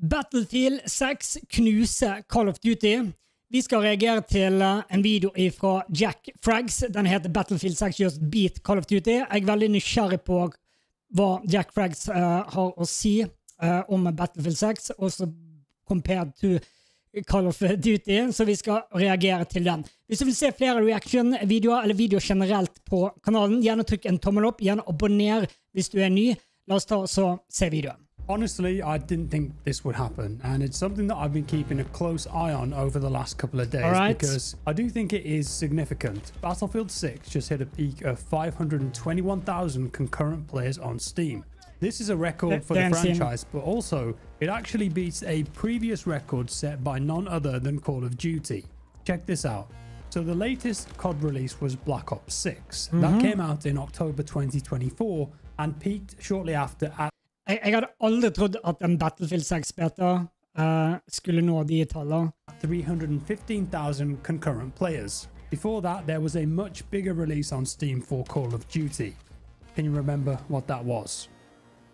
Battlefield 6 knuser Call of Duty. Vi skal reagere til en video fra Jack Fraggs. Den heter Battlefield 6 Just Beat Call of Duty. Jeg er veldig nysgjerrig på hva Jack Fraggs har å si om Battlefield 6, også compared to Call of Duty, så vi skal reagere til den. Hvis du vil se flere reaction-videoer eller videoer generelt på kanalen, gjerne trykk en tommel opp, gjerne abonner hvis du er ny. La oss ta og se videoen. Honestly, I didn't think this would happen, and it's something that I've been keeping a close eye on over the last couple of days because I do think it is significant. Battlefield 6 just hit a peak of 521,000 concurrent players on Steam. This is a record for the franchise, but also it actually beats a previous record set by none other than Call of Duty. Check this out. So the latest COD release was Black Ops 6. That came out in October 2024 and peaked shortly after at Jeg hadde aldri trodd at en Battlefield 6-beta skulle nå de tallene. 315,000 concurrent players. Before that, there was a much bigger release on Steam for Call of Duty. Can you remember what that was?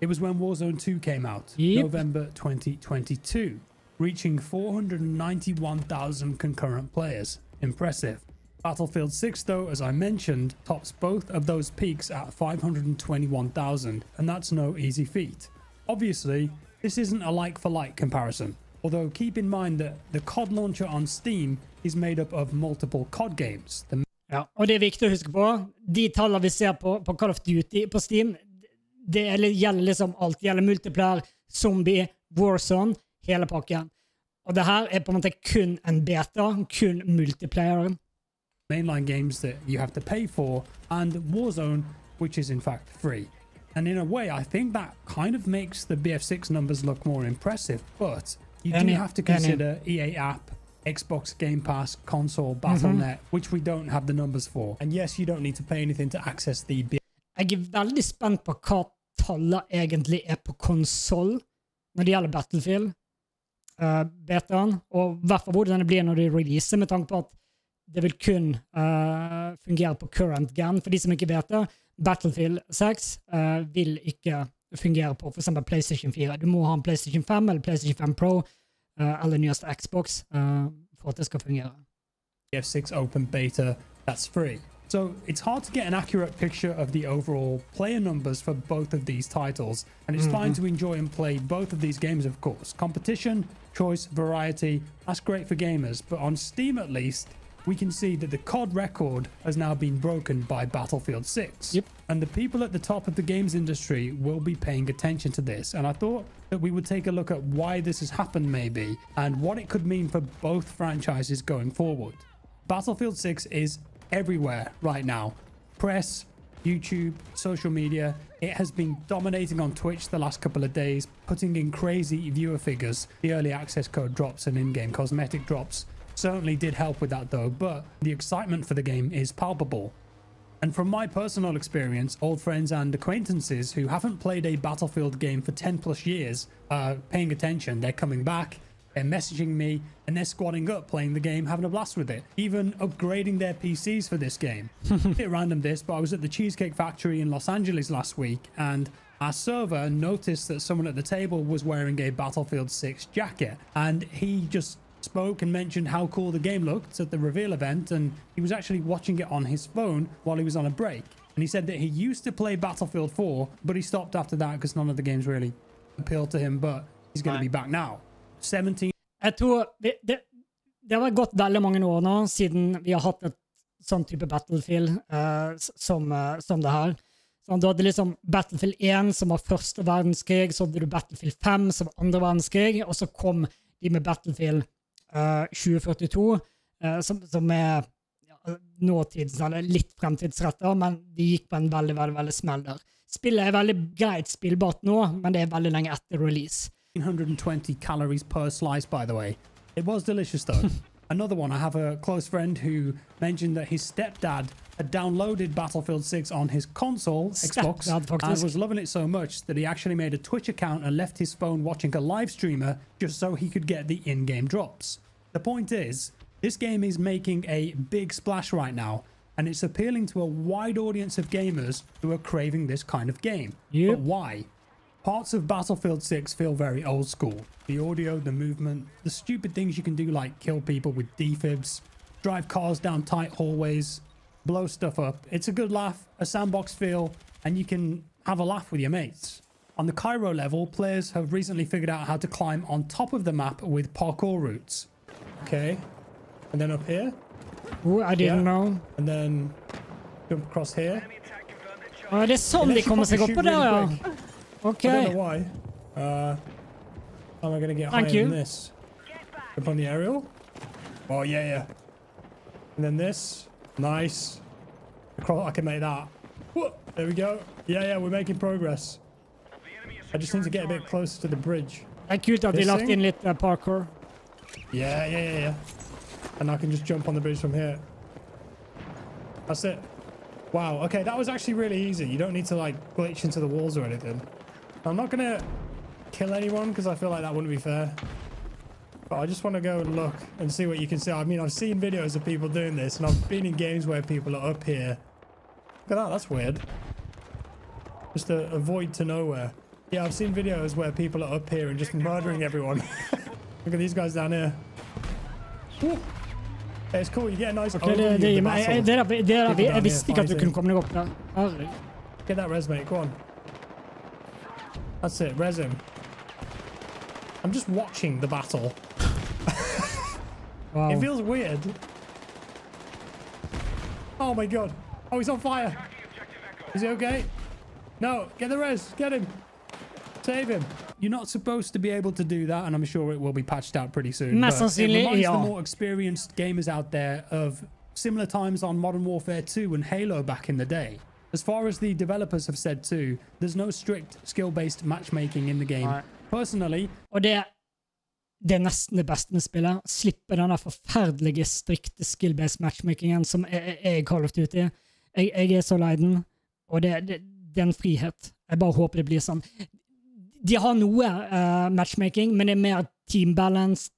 It was when Warzone 2 came out, November 2022, reaching 491,000 concurrent players. Impressive. Battlefield 6, though, as I mentioned, tops both of those peaks at 521,000, and that's no easy feat. Obviously, this isn't a like-for-like comparison, although keep in mind that the COD launcher on Steam is made up of multiple COD games. Ja, og det er viktig å huske på. De tallene vi ser på Call of Duty på Steam, det gjelder liksom alt. Det gjelder multiplayer, zombie, Warzone, hele pakken. Og det her er på en måte kun en beta, kun multiplayer. Mainline games that you have to pay for, and Warzone, which is in fact free. And in a way, I think that kind of makes the BF6 numbers look more impressive, but you do have to consider EA app, Xbox Game Pass, console, Battle.net, which we don't have the numbers for. And yes, you don't need to pay anything to access the Jeg er veldig spent på hva tallet egentlig er på konsol når det gjelder Battlefield betaen, og i hvert fall hvordan det blir når de releaser, med tanke på at det vil kun fungere på current gen. For de som ikke vet det, Battlefield 6 vil ikke fungere på for eksempel PlayStation 4. Du må ha en PlayStation 5 eller PlayStation 5 Pro eller nyeste Xbox for at det skal fungere. F6 open beta, that's free. So it's hard to get an accurate picture of the overall player numbers for both of these titles, and it's fine to enjoy and play both of these games, of course. Competition, choice, variety, that's great for gamers, but on Steam at least, we can see that the COD record has now been broken by Battlefield 6. Yep. And the people at the top of the games industry will be paying attention to this. And I thought that we would take a look at why this has happened maybe, and what it could mean for both franchises going forward. Battlefield 6 is everywhere right now. Press, YouTube, social media. It has been dominating on Twitch the last couple of days, putting in crazy viewer figures. The early access code drops and in-game cosmetic drops certainly did help with that though, but the excitement for the game is palpable. And from my personal experience, old friends and acquaintances who haven't played a Battlefield game for 10 plus years are paying attention. They're coming back, they're messaging me, and they're squadding up, playing the game, having a blast with it, even upgrading their PCs for this game. A bit random this, but I was at the Cheesecake Factory in Los Angeles last week, and our server noticed that someone at the table was wearing a Battlefield 6 jacket, and he just spoke and mentioned how cool the game looked at the reveal event, and he was actually watching it on his phone while he was on a break. And he said that he used to play Battlefield 4, but he stopped after that because none of the games really appealed to him, but he's going to be back now. 17. Jeg tror det har gått veldig mange år nå siden vi har hatt et sånn type Battlefield som det her. Så du hadde liksom Battlefield 1 som var første verdenskrig, så hadde du Battlefield 5 som var andre verdenskrig, og så kom de med Battlefield 2042, som er nåtids, eller litt fremtidsrettet, men de gikk på en veldig smell der. Spillet er veldig greit spillbart nå, men det er veldig lenge etter release. 120 calories per slice, by the way. It was delicious though. Another one, I have a close friend who mentioned that his stepdad had downloaded Battlefield 6 on his console, Xbox, and was loving it so much that he actually made a Twitch account and left his phone watching a live streamer just so he could get the in-game drops. The point is, this game is making a big splash right now, and it's appealing to a wide audience of gamers who are craving this kind of game. But why? Parts of Battlefield 6 feel very old school. The audio, the movement, the stupid things you can do like kill people with defibs, drive cars down tight hallways, blow stuff up. It's a good laugh, a sandbox feel, and you can have a laugh with your mates. On the Cairo level, players have recently figured out how to climb on top of the map with parkour routes. Okay. And then up here. Oh, I didn't know. And then jump across here. Det är sån de kommer sig upp på där, ja. Okay. I don't know why. How am I going to get higher than this? Jump on the aerial? Oh, yeah. And then this. Nice. I can make that. Whoa, there we go. Yeah, we're making progress. I just need to get a bit closer to the bridge. Det är kul att de lagt in lite parkour. Yeah. And I can just jump on the bridge from here. That's it. Wow, okay, that was actually really easy. You don't need to like glitch into the walls or anything. I'm not gonna kill anyone because I feel like that wouldn't be fair. But I just want to go and look and see what you can see. I mean, I've seen videos of people doing this, and I've been in games where people are up here. Look at that, that's weird. Just a void to nowhere. Yeah, I've seen videos where people are up here and just murdering everyone. Look at these guys down here. Woo. Hey, it's cool, you get a nice overview of the battle. Jag visste inte att du kunde komma upp där. Herregud. Get that res, mate, go on. That's it, res him. I'm just watching the battle. Wow. It feels weird. Oh my god. Oh, he's on fire. Is he okay? No, get the res, get him. Save him. You're not supposed to be able to do that, and I'm sure it will be patched out pretty soon. But it reminds the more experienced gamers out there of similar times on Modern Warfare 2 and Halo back in the day. As far as the developers have said too, there's no strict skill-based matchmaking in the game. Right. Personally... Og det er nesten det beste med spillet. Slippe denne forferdelige, strikte skill-based matchmakingen som er Call of Duty. Jeg er så lei den, og det er en frihet. Jeg bare håper det blir sånn. De har noe matchmaking, men det er mer team-balanced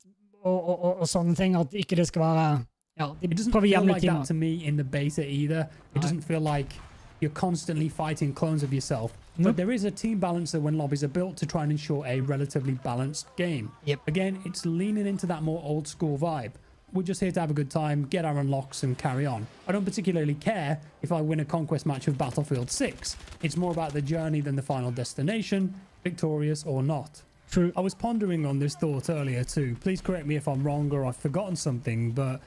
og sånne ting, at ikke det skal være... Ja, it doesn't feel like that to me in the beta either. It doesn't feel like you're constantly fighting clones of yourself. But there is a team balancer when lobbies are built to try and ensure a relatively balanced game. Yep. Again, it's leaning into that more old school vibe. We're just here to have a good time, get our unlocks and carry on. I don't particularly care if I win a conquest match of Battlefield 6. It's more about the journey than the final destination, victorious or not. True. I was pondering on this thought earlier too. Please correct me if I'm wrong or I've forgotten something, but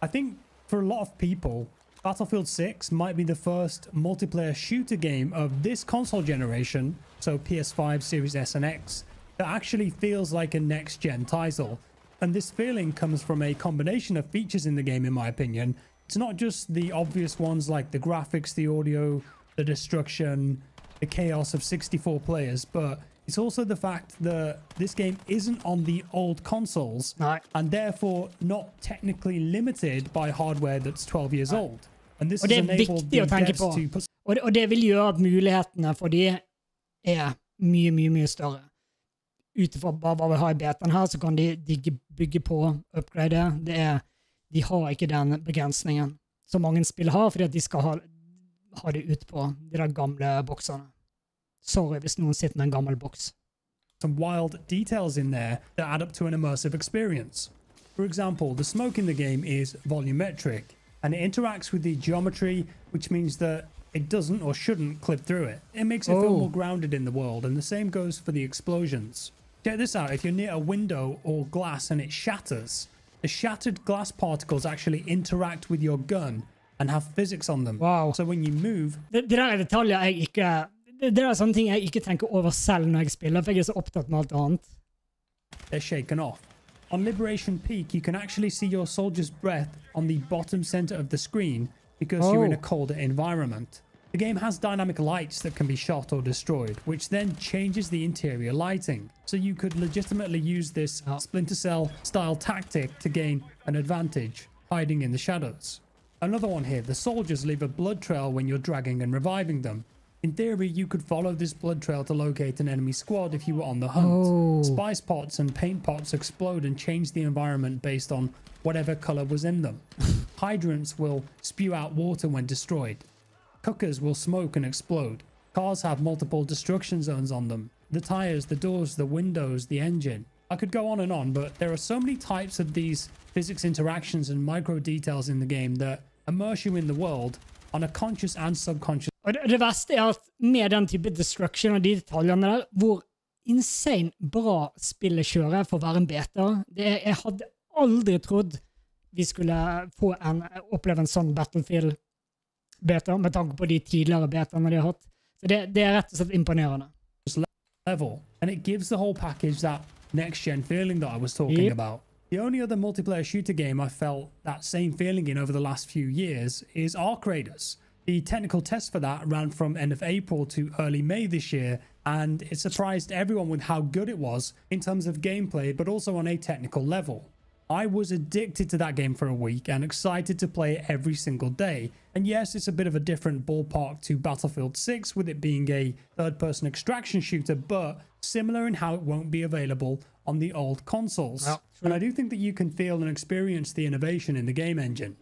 I think for a lot of people, Battlefield 6 might be the first multiplayer shooter game of this console generation, so PS5, Series S and X, that actually feels like a next-gen title. And this feeling comes from a combination of features in the game, in my opinion. It's not just the obvious ones like the graphics, the audio, the destruction, the chaos of 64 players, but it's also the fact that this game isn't on the old consoles and therefore not technically limited by hardware that's 12 years old. And this has enabled the devs to... Og det vil gjøre at mulighetene for de er mye større. Utifra bare hva vi har i betaen her, så kan de bygge på upgrade. De har ikke den begrensningen som mange spill har, fordi at de skal ha det ut på de der gamle boksene. Sorry hvis noen sitter med en gammel boks. Some wild details in there that add up to an immersive experience. For example, the smoke in the game is volumetric, and it interacts with the geometry, which means that it doesn't or shouldn't clip through it. It makes it feel more grounded in the world, and the same goes for the explosions. Check this out, if you're near a window or glass and it shatters, the shattered glass particles actually interact with your gun and have physics on them. Wow. So when you move... Det der er detaljer jeg ikke... Det er sånne ting jeg ikke tenker over selv når jeg spiller, for jeg er så opptatt med alt annet. They're shaken off. On Liberation Peak, you can actually see your soldier's breath on the bottom center of the screen because you're in a colder environment. The game has dynamic lights that can be shot or destroyed, which then changes the interior lighting. So you could legitimately use this Splinter Cell style tactic to gain an advantage, hiding in the shadows. Another one here, the soldiers leave a blood trail when you're dragging and reviving them. In theory, you could follow this blood trail to locate an enemy squad if you were on the hunt. Spice pots and paint pots explode and change the environment based on whatever color was in them. Hydrants will spew out water when destroyed. Cookers will smoke and explode. Cars have multiple destruction zones on them. the tires, the doors, the windows, the engine. I could go on, but there are so many types of these physics interactions and micro details in the game that immerse you in the world on a conscious and subconscious. Og det verste er at med den type destruction og de detaljene der, hvor insane bra spillet kjører for å være en beta. Jeg hadde aldri trodd vi skulle oppleve en sånn Battlefield-beta med tanke på de tidligere betaene de har hatt. Så det er rett og slett imponerende. Level, and it gives the whole package that next-gen feeling that I was talking about. The only other multiplayer shooter game I felt that same feeling in over the last few years is Ark Raiders. The technical test for that ran from end of April to early May this year, and it surprised everyone with how good it was in terms of gameplay, but also on a technical level. I was addicted to that game for a week and excited to play it every single day. And yes, it's a bit of a different ballpark to Battlefield 6 with it being a third-person extraction shooter, but similar in how it won't be available on the old consoles. Well, and I do think that you can feel and experience the innovation in the game engine.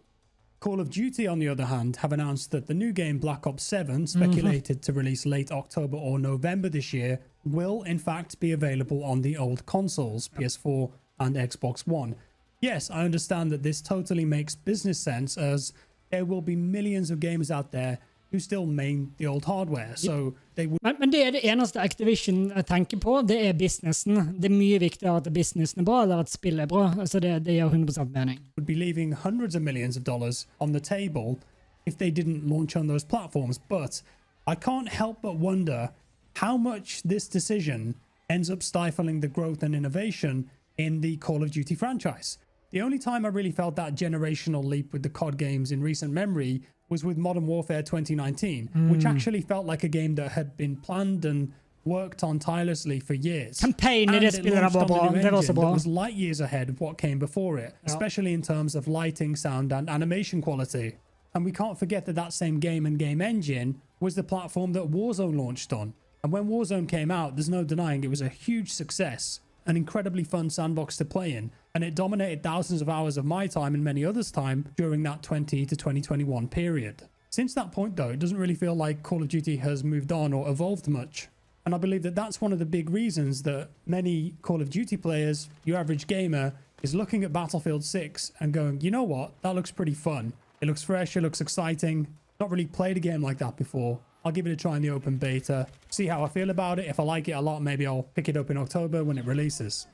Call of Duty, on the other hand, have announced that the new game Black Ops 7, speculated to release late October or November this year, will in fact be available on the old consoles, PS4 and Xbox One. Yes, I understand that this totally makes business sense, as there will be millions of gamers out there who still main the old hardware, so they would... Men det er det eneste Activision tenker på, det er businessen. Det er mye viktigere at businessen er bra, eller at spillet er bra. Altså det gjør 100% mening. ...would be leaving hundreds of millions of dollars on the table if they didn't launch on those platforms, but I can't help but wonder how much this decision ends up stifling the growth and innovation in the Call of Duty franchise. The only time I really felt that generational leap with the COD games in recent memory was with Modern Warfare 2019, which actually felt like a game that had been planned and worked on tirelessly for years. Campaign i det spillet var bra. Det var så bra. That was light years ahead of what came before it, especially in terms of lighting, sound, and animation quality. And we can't forget that that same game and game engine was the platform that Warzone launched on. And when Warzone came out, there's no denying it was a huge success, an incredibly fun sandbox to play in, and it dominated thousands of hours of my time and many others' time during that 20 to 2021 period. Since that point though, it doesn't really feel like Call of Duty has moved on or evolved much. And I believe that that's one of the big reasons that many Call of Duty players, your average gamer, is looking at Battlefield 6 and going, you know what, that looks pretty fun. It looks fresh, it looks exciting. Not really played a game like that before. I'll give it a try in the open beta, see how I feel about it. If I like it a lot, maybe I'll pick it up in October when it releases.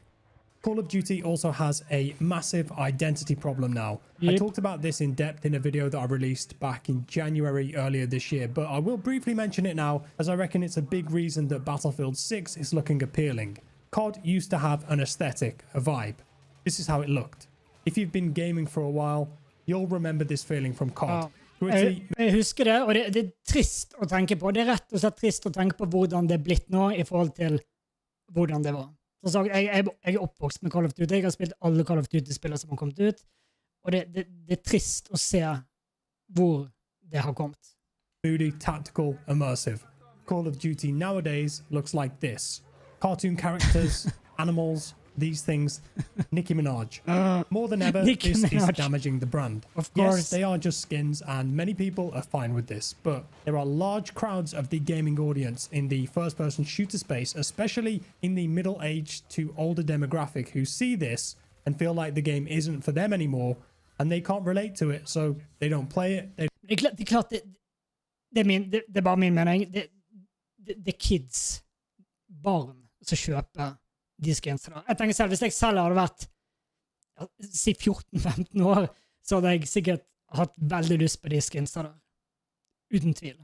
Call of Duty also has a massive identity problem now. I talked about this in depth in a video that I released back in January earlier this year, but I will briefly mention it now as I reckon it's a big reason that Battlefield 6 is looking appealing. COD used to have an aesthetic, a vibe. This is how it looked. If you've been gaming for a while, you'll remember this feeling from COD. Jeg husker det, og det er trist å tenke på. Det er rett og slett trist å tenke på hvordan det er blitt nå i forhold til hvordan det var. Som sagt, jeg er oppvokst med Call of Duty. Jeg har spilt alle Call of Duty-spillere som har kommet ut. Og det er trist å se hvor det har kommet. Moody, tactical, immersive. Call of Duty nowadays looks like this. Cartoon characters, animals, these things. Nicki Minaj. More than ever, this is damaging the brand. Of course. Yes, they are just skins, and many people are fine with this, but there are large crowds of the gaming audience in the first-person shooter space, especially in the middle-aged to older demographic, who see this and feel like the game isn't for them anymore, and they can't relate to it, so they don't play it. Det er klart, det er bare min mening. Det er kids, barn, som kjøper de skinsene. Jeg tenker selv, hvis jeg selv hadde vært si 14-15 år, så hadde jeg sikkert hatt veldig lyst på de skinsene der. Uten tvil.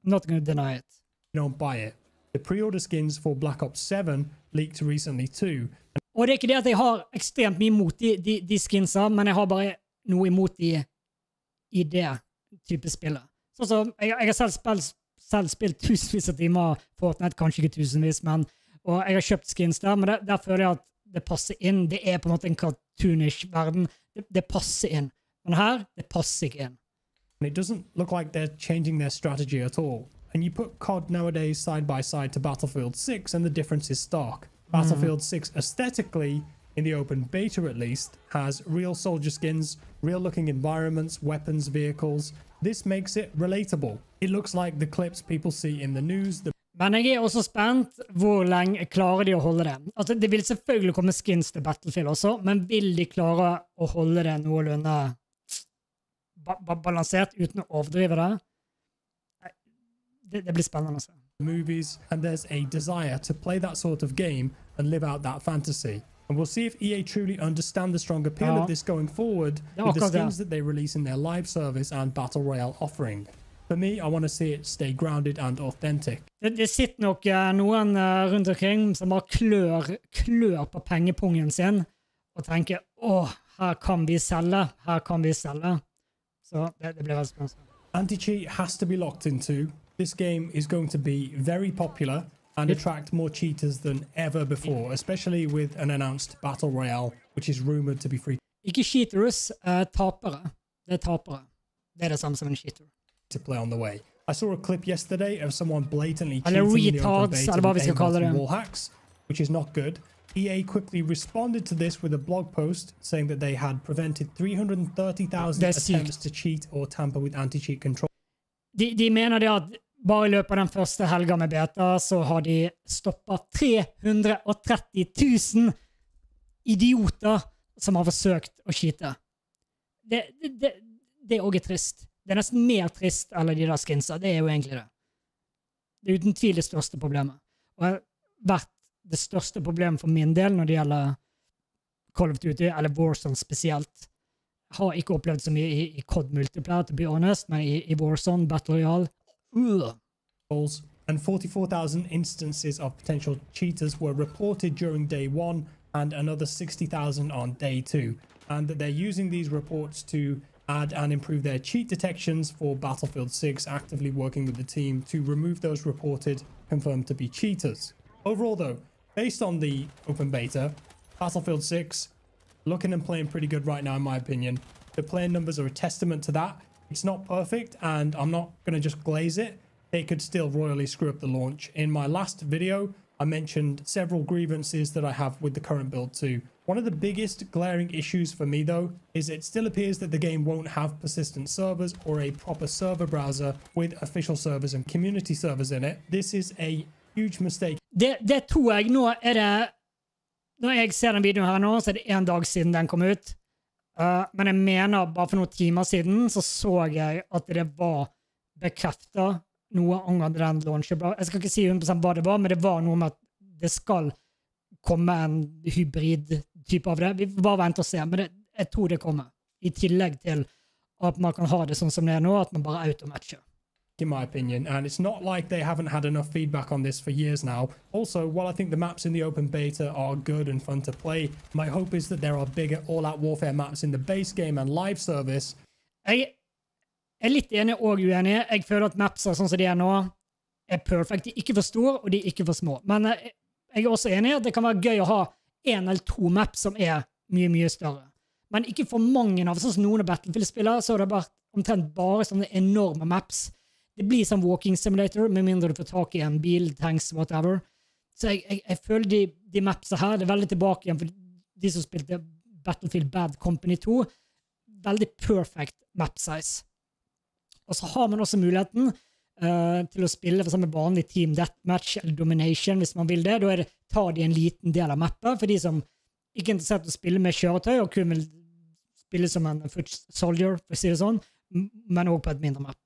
I'm not going to deny it. You don't buy it. The pre-order skins for Black Ops 7 leaked recently too. Og det er ikke det at jeg har ekstremt mye imot de skinsene, men jeg har bare noe imot de i det type spillet. Så jeg har selv spilt tusenvis av timer Fortnite, kanskje ikke tusenvis, og jeg har kjøpt skins der, men der føler jeg at det passer inn. Det er på en måte en cartoonish verden. Det passer inn. Men her, det passer ikke inn. It doesn't look like they're changing their strategy at all. And you put COD nowadays side by side to Battlefield 6 and the difference is stark. Battlefield 6 aesthetically, in the open beta at least, has real soldier skins, real looking environments, weapons, vehicles. This makes it relatable. It looks like the clips people see in the news. Men jeg er også spent hvor lenge klarer de å holde det. Altså, det vil selvfølgelig komme skins til Battlefield også, men vil de klare å holde det noenlunde balansert uten å overdrive det? Det blir spennende å se. Movies, and there's a desire to play that sort of game and live out that fantasy. And we'll see if EA truly understand the strong appeal of this going forward with the skins that they release in their live service and Battle Royale offering. For me, I want to see it stay grounded and authentic. Det sitter nok noen rundt omkring som bare klør på pengepungen sin og tenker, her kan vi selge, Så det blir veldig spennende. Anti-cheat has to be locked into. This game is going to be very popular and attract more cheaters than ever before, especially with an announced Battle Royale, which is rumored to be free. Ikke cheaters, tapere. Det tapere. Det det samme som en cheater. To play on the way. I saw a clip yesterday of someone blatantly cheating in the open beta with wall hacks, which is not good. EA quickly responded to this with a blog post saying that they had prevented 330,000 attempts to cheat or tamper with anti-cheat control. De mener det at bare i løpet av den første helga med beta så har de stoppet 330 000 idioter som har forsøkt å cheate. Det er også trist. Det er nesten mer trist enn de der skinsa. Det er jo egentlig det. Det er uten tvil det største problemet. Og det har vært det største problemet for min del når det gjelder Call of Duty, eller Warzone spesielt. Jeg har ikke opplevd så mye i COD multiplayer, to be honest, men i Warzone, Battle Royale. And 44,000 instances of potential cheaters were reported during day 1 and another 60,000 on day 2. And that they're using these reports to add and improve their cheat detections for Battlefield 6, actively working with the team to remove those reported, confirmed to be cheaters. Overall though, based on the open beta, Battlefield 6, looking and playing pretty good right now in my opinion. The player numbers are a testament to that. It's not perfect and I'm not going to just glaze it. They could still royally screw up the launch. In my last video, I mentioned several grievances that I have with the current build too. One of the biggest glaring issues for me though is it still appears that the game won't have persistent servers or a proper server browser with official servers and community servers in it. This is a huge mistake. Det tror jeg nå det når jeg ser den videoen her nå, så det en dag siden den kom ut. Men jeg mener bare for noen timer siden så jeg at det var bekreftet noe angående den launcher. Jeg skal ikke si 100% hva det var, men det var noe med at det skal komme en hybrid-type av det. Vi får bare vente og se, men jeg tror det kommer. I tillegg til at man kan ha det sånn som det nå, at man bare automatcher. In my opinion, and it's not like they haven't had enough feedback on this for years now. Also, while I think the maps in the open beta are good and fun to play, my hope is that there are bigger all-out warfare maps in the base game and live service. Jeg litt enig og uenig. Jeg føler at mapser sånn som de nå perfekt. De ikke for store, og de ikke for små. Men jeg også enig at det kan være gøy å ha en eller to maps som mye, mye større. Men ikke for mange av sånn som noen av Battlefield-spillere, så har det omtrent bare sånne enorme maps. Det blir som walking simulator, med mindre du får tak i en bil, tanks, whatever. Så jeg føler de mapsa her, det veldig tilbake igjen for de som spilte Battlefield Bad Company 2. Veldig perfect map size. Og så har man også muligheten til å spille for eksempel vanlig team deathmatch eller domination, hvis man vil det. Da tar de en liten del av mappet for de som ikke er interessert i å spille med kjøretøy, og kun vil spille som en foot soldier, for å si det sånn, men også på et mindre map.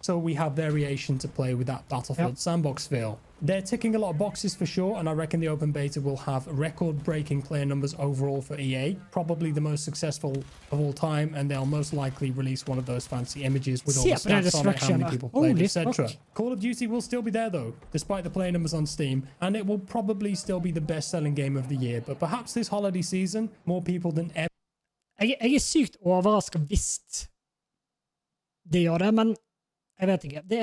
So we have variation to play with that Battlefield sandbox feel. They're ticking a lot of boxes for sure, and I reckon the open beta will have record-breaking player numbers overall for EA, probably the most successful of all time, and they'll most likely release one of those fancy images with all the stats on it, how many people played, etc. Call of Duty will still be there though, despite the player numbers on Steam, and it will probably still be the best-selling game of the year, but perhaps this holiday season, more people than ever... Jeg sykt overrasket hvis det gjør det, men jeg vet ikke. Det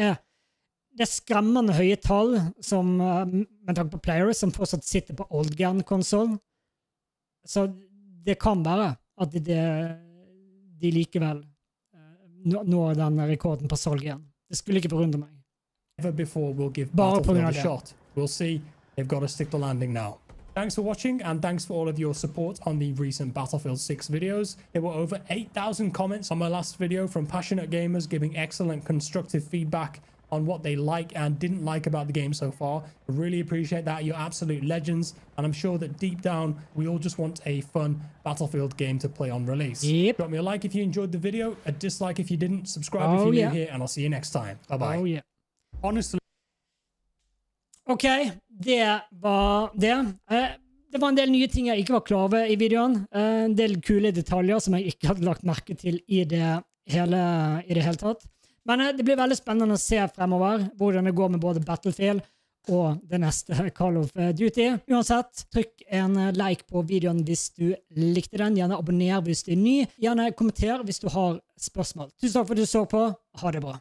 er skremmende høye tall som, med tanke på players som fortsatt sitter på old gen-konsol. Så det kan være at de likevel når den rekorden på salg igjen. Det skulle ikke forundre meg. Never before we'll give Battlefield a shot. We'll see. They've got to stick the landing now. Thanks for watching, and thanks for all of your support on the recent Battlefield 6 videos. There were over 8,000 comments on my last video from passionate gamers giving excellent constructive feedback on what they like and didn't like about the game so far. I really appreciate that. You're absolute legends. And I'm sure that deep down, we all just want a fun Battlefield game to play on release. Yep. Drop me a like if you enjoyed the video, a dislike if you didn't, subscribe if you're new here, and I'll see you next time. Bye-bye. Oh, yeah. Honestly. Ok, det var det. Det var en del nye ting jeg ikke var klar over i videoen. En del kule detaljer som jeg ikke hadde lagt merke til i det hele tatt. Men det blir veldig spennende å se fremover hvordan det går med både Battlefield og det neste Call of Duty. Uansett, trykk en like på videoen hvis du likte den. Gjerne abonner hvis du er ny. Gjerne kommenter hvis du har spørsmål. Tusen takk for at du så på. Ha det bra.